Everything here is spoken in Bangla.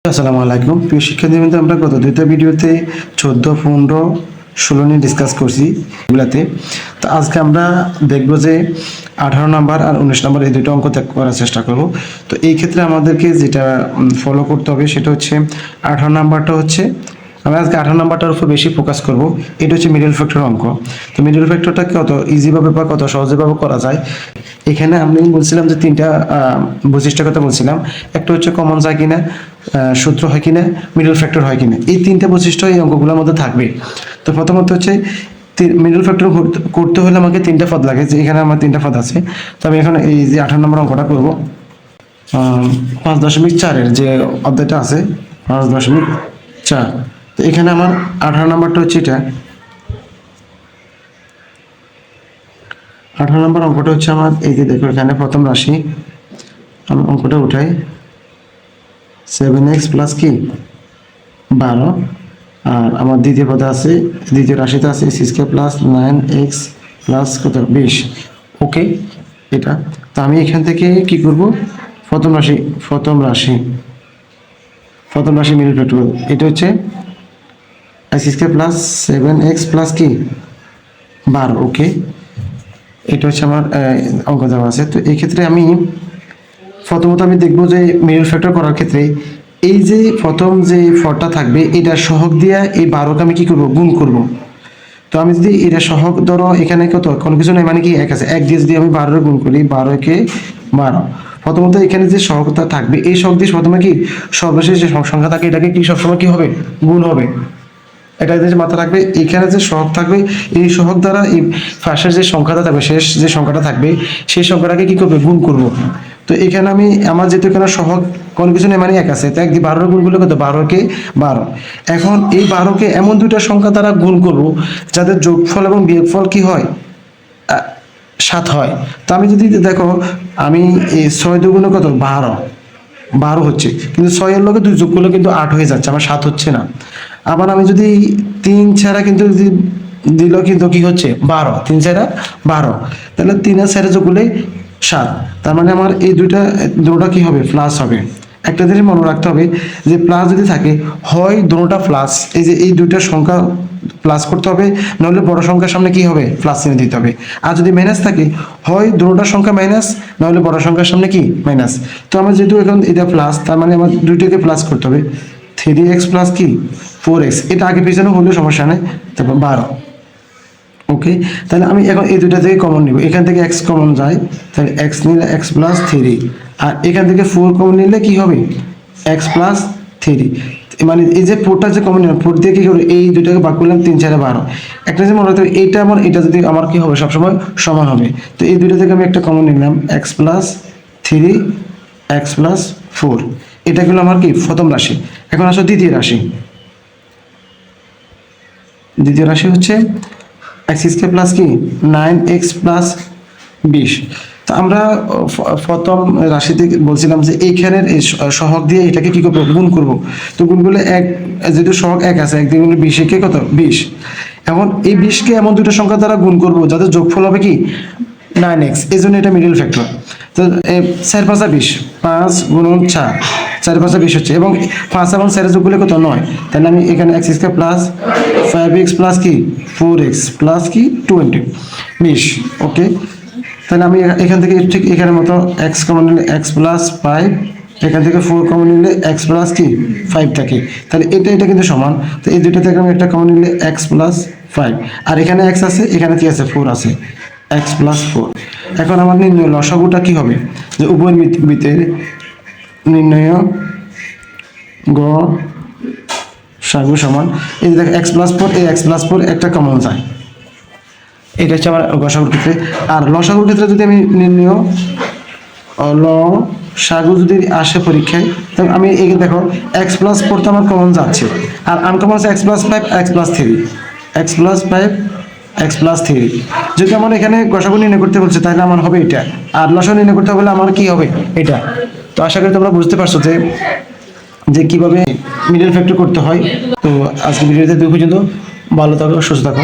আসসালামু আলাইকুম প্রিয় শিক্ষার্থীবৃন্দ, আমরা গত দুইটা ভিডিওতে 14, 15, 16 নিয়ে ডিসকাস করছি এগুলাতে। তো আজকে আমরা দেখব যে 18 নাম্বার আর 19 নাম্বার এই দুটো অঙ্ক করার চেষ্টা করব। তো এই ক্ষেত্রে আমাদেরকে যেটা ফলো করতে হবে সেটা হচ্ছে 18 নাম্বারটা হচ্ছে আমরা আজকে 18 নাম্বারটার উপর বেশি ফোকাস করব। এটা হচ্ছে মিডল ফ্যাক্টর অঙ্ক। তো মিডল ফ্যাক্টরটা কত ইজিভাবে বা কত সহজভাবে করা যায়। এখানে আমি বলছিলাম যে তিনটা বৈশিষ্ট্যের কথা বলছিলাম। একটা হচ্ছে কমন যায় কিনা, সূত্র হয় কিনা, মিডল ফ্যাক্টর হয় কিনা, এই তিনটা বৈশিষ্ট্য এই অঙ্কগুলোর মধ্যে থাকবে। তো প্রথমত হচ্ছে মিডল ফ্যাক্টর করতে হলে আমাকে তিনটা পদ লাগে, যে এখানে আমার তিনটা পদ আছে। তো আমি এখন এই যে 18 নম্বর অঙ্কটা করবো 5.4 যে অধ্যায়টা আছে 5.4। তো এখানে আমার 18 নম্বরটা হচ্ছে এটা। 18 নম্বর অঙ্কটা হচ্ছে আমার এই যে দেখো এখানে প্রথম রাশি, আমি অঙ্কটা উঠাই 7x প্লাস কি 12, আর আমার দ্বিতীয় পদে আছে, দ্বিতীয় রাশিতে আছে x² প্লাস 9x প্লাস কত 20। ওকে, এটা তো আমি এখান থেকে কি করব, প্রথম রাশি মিডল ফ্যাক্টর, এটা হচ্ছে x² প্লাস 7x প্লাস কি 12। ওকে, এটা হচ্ছে আমার অঙ্ক দেওয়া আছে। তো এই ক্ষেত্রে আমি প্রথমত আমি দেখব যে মিডল ফ্যাক্টর করার ক্ষেত্রে এই যে প্রথম যে ফরটা থাকবে এটা সহগ দিয়ে এই 12কে আমি কি করব, গুণ করব। তো আমি যদি এটা সহগ ধরো এখানে কত কোনো কিছু নেই, মানে কি এক আছে, এক দিয়ে যদি আমি 12 গুণ করি 12কে 12, প্রথমত এখানে যে সহগটা থাকবে এই সহগ দিয়ে প্রথমে কি সর্বশেষ যে সংখ্যা থাকে এটাকে কি সবসময় কি হবে, গুণ হবে। এটা যে মাথা রাখবে, এখানে যে সহগ থাকবে এই সহগ দ্বারা এই ফাঁসের যে সংখ্যাটা থাকবে, শেষ যে সংখ্যাটা থাকবে সেই সংখ্যাটাকে কি করবে, গুণ করব। তো এখানে আমি আমার যেহেতু এখানে সহগ কোনো কিছু নেই, মানে এক আছে, তো 1 দিয়ে 12 গুণ করলে কত 12কে 12। এখন এই 12কে এমন দুইটা সংখ্যা দ্বারা গুণ করব যাদের যোগফল এবং বিয়োগফল কি হয় 7 হয়। তো আমি যদি দেখো আমি এই 6 দুগুণে কত 12 হচ্ছে, কিন্তু 6 এর লগে 2 যোগ করলে কিন্তু 8 হয়ে যাচ্ছে, আমার 7 হচ্ছে না। আবার আমি যদি 3 ছাড়া কিন্তু যদি দিল কিন্তু কি হচ্ছে 12, 3 ছাড়া 12, তাহলে 3 আর 4 যোগ করলে 7। তার মানে আমার এই দুটোটা কি হবে, প্লাস হবে। একটা জিনিস মনে রাখতে হবে যে প্লাস যদি থাকে হয় দুটোটা প্লাস, এই যে এই দুইটা সংখ্যা প্লাস করতে হবে, নাহলে বড় সংখ্যার সামনে কি হবে, প্লাস চিহ্ন দিতে হবে। আর যদি মাইনাস থাকে হয় দুটোটা সংখ্যা মাইনাস, নাহলে বড় সংখ্যার সামনে কি মাইনাস। তো আমার যেহেতু এখন এটা প্লাস, তার মানে আমার দুইটাকে প্লাস করতে হবে। 3x প্লাস কি 4x, এটা আগে পিছনে হলেও সমস্যা নেই, তারপর 12। ওকে, তাহলে আমি এখন এই দুইটা থেকে কমন নিব, এখান থেকে x কমন যায়, তাহলে x নিলে x প্লাস 3, আর এখান থেকে 4 কমন নিলে কি হবে x প্লাস 3। মানে এই যে 4টা যে কমন নিলাম, 4 দিয়ে কি করবো, এই দুইটাকে ভাগ করলাম 3 4 12। একটা যে মনে রাখতে হবে এইটা আমার, এটা যদি আমার কি হবে সবসময় সমান হবে। তো এই দুইটা থেকে আমি একটা কমন নিলাম x প্লাস 3 x প্লাস 4, এটা হলো আমার কি প্রথম রাশি। এখন আসো দ্বিতীয় রাশি হচ্ছে x² প্লাস কি 9x প্লাস 20। তো আমরা প্রথম রাশিতে বলছিলাম যে এইখানের এই সহগ দিয়ে এটাকে কি করবো, গুণ করব। তো গুণ করলে এক, যেহেতু সহগ এক আছে, 1 দিয়ে গুণলে 20 কে কত 20। এখন এই 20কে এমন দুটো সংখ্যা দ্বারা গুণ করব যাদের যোগফল হবে কি 9x, এই জন্য এটা মিডল ফ্যাক্টর। তো 4 5 20, 5 গুণন 4, 4 5 20 হচ্ছে, এবং 5 এবং 4 যোগ করলে কত 9। তাহলে আমি এখানে x² প্লাস 5x প্লাস কি 4x প্লাস কি 20। ওকে, তাহলে আমি এখান থেকে ঠিক এখানের মতো x কমন নিলে x প্লাস 5, এখান থেকে 4 কমন নিলে x প্লাস কি 5 থাকে, তাহলে এটা কিন্তু সমান। তো এই দুইটা থেকে আমি একটা কমন নিলে x প্লাস 5, আর এখানে x আছে, এখানে কি আছে 4 আছে, x প্লাস 4। এখন আমার নির্ণয় লসাগুটা কি হবে, যে উভয় মিতের নির্ণয় গ সাগু সমান, এই যে দেখো x প্লাস 4, এই x প্লাস 4 একটা কমন যায়, এটা হচ্ছে আমার গসাগুর ক্ষেত্রে। আর লসাগুর ক্ষেত্রে যদি আমি নির্ণয় লসাগু যদি আসে পরীক্ষায়, তবে আমি এখানে দেখো x প্লাস 4 তো আমার কমন যাচ্ছে, আর আনকমন আছে x plus 5 x plus 3, x plus 5 x plus 3। যদি আমার এখানে গসাগু নির্ণয় করতে বলছে তাহলে আমার হবে এটা, আর লসাগু নির্ণয় করতে হলে আমার কি হবে এটা। তো আশা করি তোমরা বুঝতে পারছো যে কিভাবে মিডল ফ্যাক্টর করতে হয়। তো আজকে ভিডিওতে দুই পর্যন্ত, ভালো থাকো, সুস্থ থাকো।